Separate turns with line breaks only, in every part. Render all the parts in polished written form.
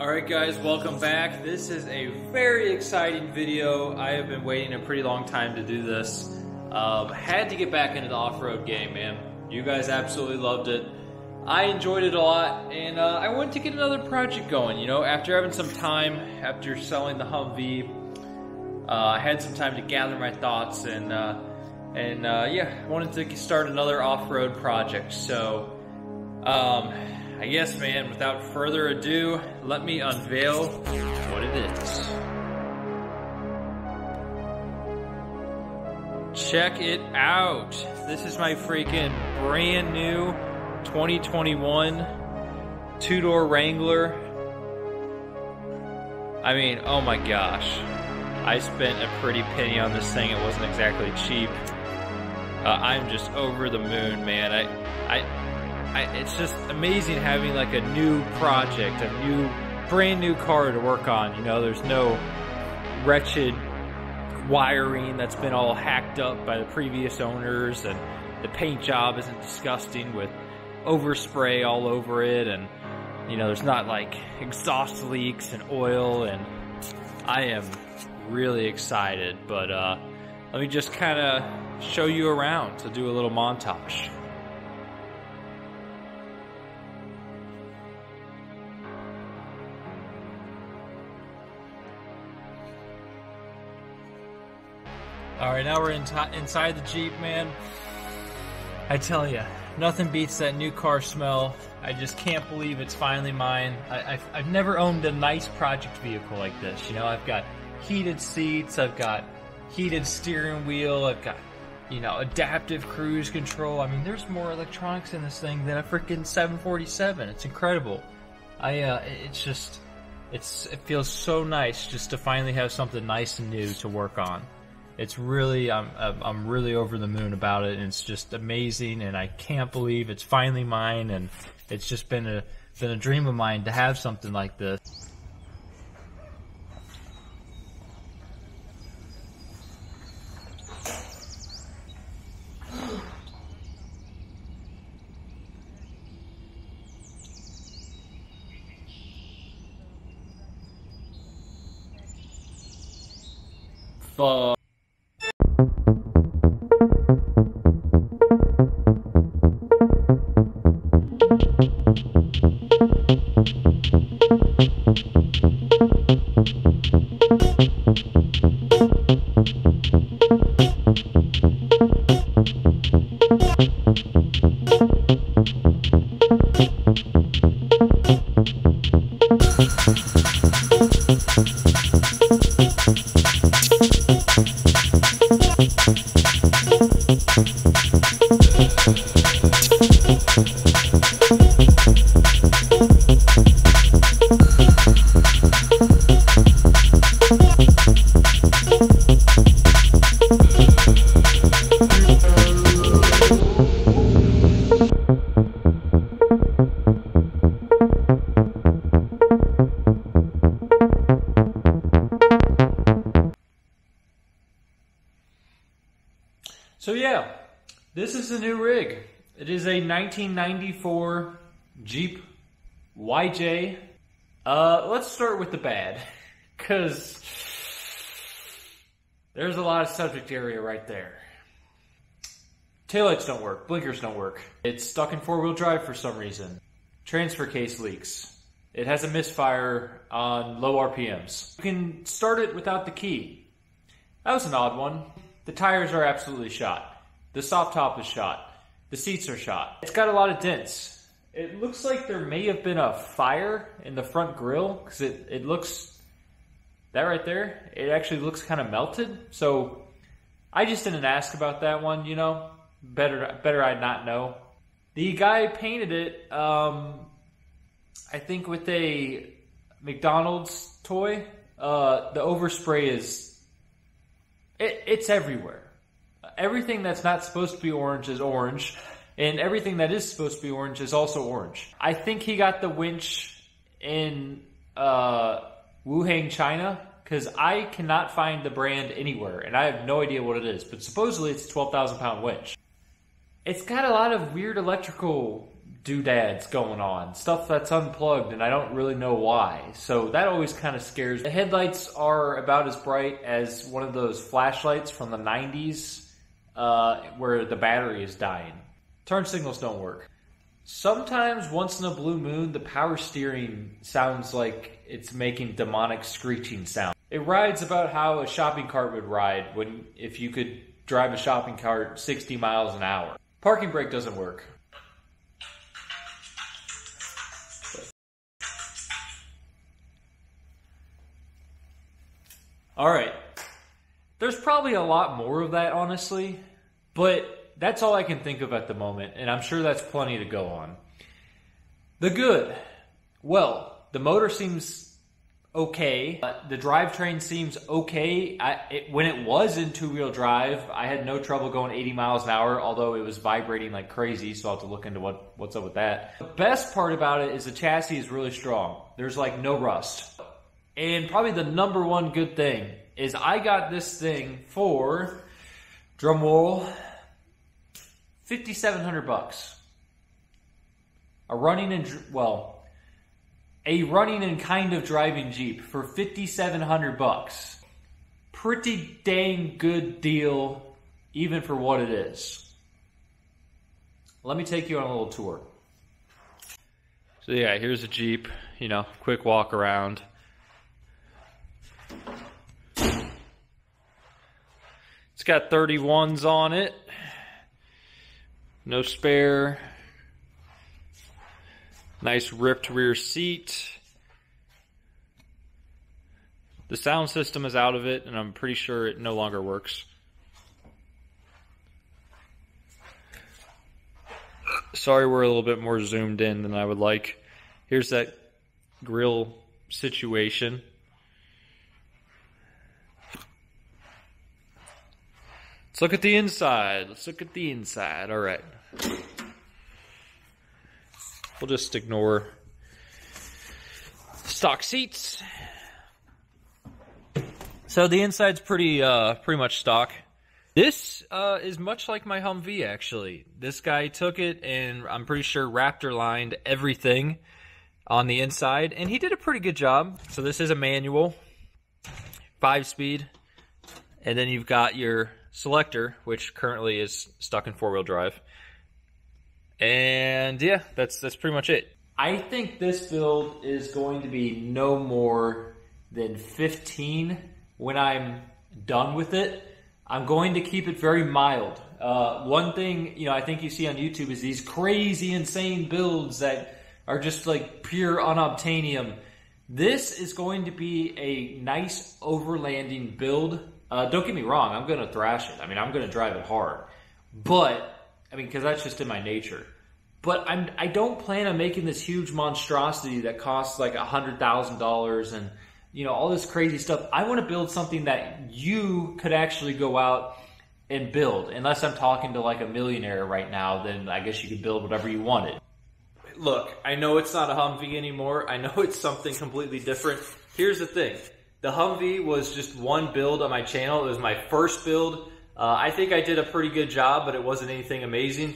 Alright guys, welcome back. This is a very exciting video. I have been waiting a pretty long time to do this. Had to get back into the off-road game, man. You guys absolutely loved it. I enjoyed it a lot, and I wanted to get another project going. You know, after having some time, after selling the Humvee, I had some time to gather my thoughts, and yeah, I wanted to start another off-road project. So, I guess, man, without further ado, let me unveil what it is. Check it out. This is my freaking brand new 2021 two-door Wrangler. I mean, oh my gosh. I spent a pretty penny on this thing. It wasn't exactly cheap. I'm just over the moon, man. It's just amazing having like a new project, brand new car to work on. You know, there's no wretched wiring that's been all hacked up by the previous owners, and the paint job isn't disgusting with overspray all over it, and you know, there's not like exhaust leaks and oil, and I am really excited. But let me just kind of show you around to do a little montage. Alright, now we're inside the Jeep, man. I tell ya, nothing beats that new car smell. I just can't believe it's finally mine. I've never owned a nice project vehicle like this. You know, I've got heated seats, I've got heated steering wheel, I've got, you know, adaptive cruise control. I mean, there's more electronics in this thing than a freaking 747. It's incredible. It feels so nice just to finally have something nice and new to work on. It's really, I'm really over the moon about it, and it's just amazing, and I can't believe it's finally mine, and it's just been a dream of mine to have something like this. Fuck. So yeah, this is the new rig. It is a 1994 Jeep YJ. Let's start with the bad, because there's a lot of subject area right there. Taillights don't work, blinkers don't work. It's stuck in four-wheel drive for some reason. Transfer case leaks. It has a misfire on low RPMs. You can start it without the key. That was an odd one. The tires are absolutely shot. The soft top is shot. The seats are shot. It's got a lot of dents. It looks like there may have been a fire in the front grille, because it looks, that right there, it actually looks kind of melted. So I just didn't ask about that one, you know. Better I not know. The guy painted it, I think with a McDonald's toy. The overspray is, it's everywhere. Everything that's not supposed to be orange is orange, and everything that is supposed to be orange is also orange. I think he got the winch in Wuhan, China, because I cannot find the brand anywhere, and I have no idea what it is, but supposedly it's a 12,000 pound winch. It's got a lot of weird electrical doodads going on, stuff that's unplugged and I don't really know why. So that always kind of scares me. The headlights are about as bright as one of those flashlights from the 90s where the battery is dying. Turn signals don't work. Sometimes, once in a blue moon, the power steering sounds like it's making demonic screeching sound. It rides about how a shopping cart would ride if you could drive a shopping cart 60 miles an hour. Parking brake doesn't work. Alright, there's probably a lot more of that, honestly, but that's all I can think of at the moment, and I'm sure that's plenty to go on. The good. Well, the motor seems okay. The drivetrain seems okay. When it was in two-wheel drive, I had no trouble going 80 miles an hour, although it was vibrating like crazy, so I'll have to look into what's up with that. The best part about it is the chassis is really strong. There's like no rust. And probably the number one good thing is I got this thing for, drumroll, $5,700. A running and kind of driving Jeep for $5,700. Pretty dang good deal, even for what it is. Let me take you on a little tour. So yeah, here's a Jeep, quick walk around. It's got 31s on it. No spare. Nice ripped rear seat. The sound system is out of it, and I'm pretty sure it no longer works. Sorry, we're a little bit more zoomed in than I would like. Here's that grill situation. Let's look at the inside. Let's look at the inside. All right. We'll just ignore stock seats. So the inside's pretty much stock. This is much like my Humvee, actually. This guy took it and I'm pretty sure Raptor lined everything on the inside, and he did a pretty good job. So this is a manual, 5-speed, and then you've got your selector, which currently is stuck in 4-wheel drive. And yeah, that's pretty much it. I think this build is going to be no more than 15 when I'm done with it. I'm going to keep it very mild. One thing, I think you see on YouTube is these crazy, insane builds that are just like pure unobtainium. This is going to be a nice overlanding build. Don't get me wrong, I'm going to thrash it. I'm going to drive it hard. But, because that's just in my nature. But I don't plan on making this huge monstrosity that costs like $100,000 and, all this crazy stuff. I want to build something that you could actually go out and build. Unless I'm talking to like a millionaire right now, then I guess you could build whatever you wanted. Look, I know it's not a Humvee anymore. I know it's something completely different. Here's the thing. The Humvee was just one build on my channel. It was my first build. I think I did a pretty good job, but it wasn't anything amazing.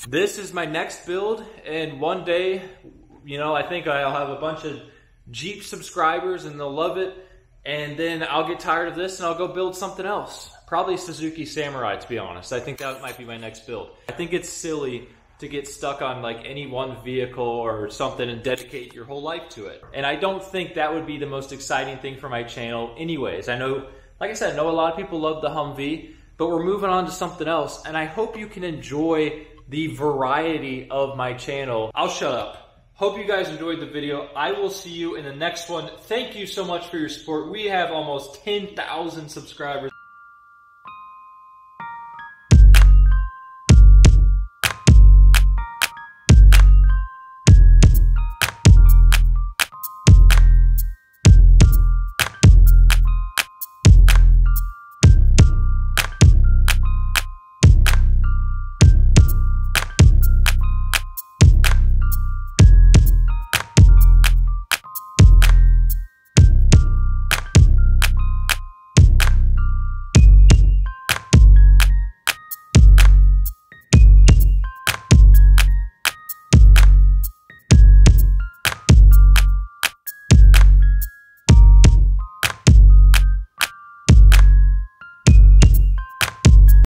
This is my next build, and one day, I think I'll have a bunch of Jeep subscribers and they'll love it, and then I'll get tired of this and I'll go build something else. Probably Suzuki Samurai, to be honest. I think that might be my next build. I think it's silly to get stuck on like any one vehicle or something and dedicate your whole life to it. And I don't think that would be the most exciting thing for my channel anyways. I know, like I said, I know a lot of people love the Humvee, but we're moving on to something else, and I hope you can enjoy the variety of my channel. I'll shut up. Hope you guys enjoyed the video. I will see you in the next one. Thank you so much for your support. We have almost 10,000 subscribers.